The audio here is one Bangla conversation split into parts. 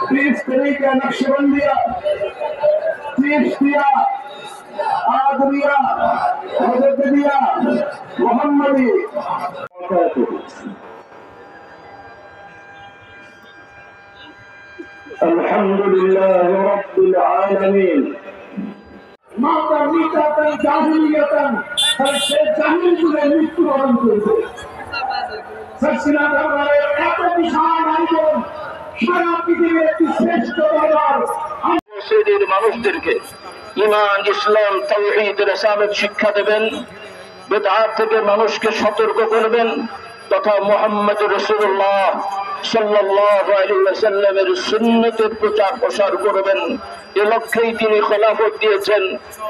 30 तरीका नक्शबंदिया, चिश्तिया, आदरिया, मुजद्दिदिया, मोहम्मदी। अल्हम्दुलिल्लाह रब्बिल आलमीन। माता पिता तन जाहिलियतन हर से जाहिल जुगे मृत्युबरण करेছে। সচ্চিনা দরবারের এত বিশাল আয়োজন, সারা পৃথিবীর একটি শ্রেষ্ঠ দরবার। মুসলিম মানুষদেরকে ঈমান, ইসলাম, তাওহীদ, রিসালাত শিক্ষা দেবেন, বিদআত থেকে মানুষকে সতর্ক করবেন তথা মুহাম্মদ রাসূলুল্লাহ সাল্লাল্লাহু আলাইহি ওয়াসাল্লামের সুন্নতের প্রচার প্রসার করবেন। এ লক্ষ্যেই তিনি খেলাফত দিয়েছেন।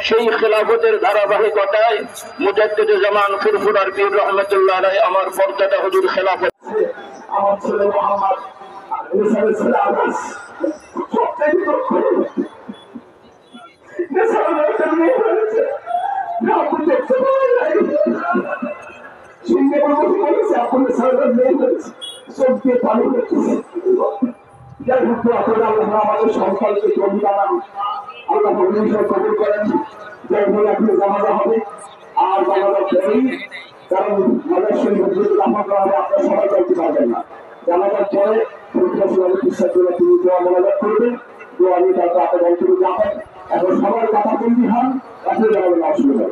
সেই খেলাফতের ধারাবাহিকতায় মুজাদ্দিদে জামান ফুরফুরার পীর রহমাতুল্লাহ আলাইহি আমার পর্দাদা হুজুর খেলাফত। আমার ছেলে মুহাম্মদ রাসূলের সালাত সবচেয়ে আমাদের সংখ্যালকে জমি বানান, আল্লাহ কবুল করেন। আপনি জানাজা হবে আর জানাজা পরেই, কারণ আপনার সবাই করতে পারবেন না। জানাজার পরে বিশ্বাস করে তিনি দোয়া মোনাজাত করবেন, দোয়া নিয়ে তারপর আপনার অন্তরে যাবেন। এখন সবাই কথা বন্দি হন, আপনি জানাবেন অসুবিধা।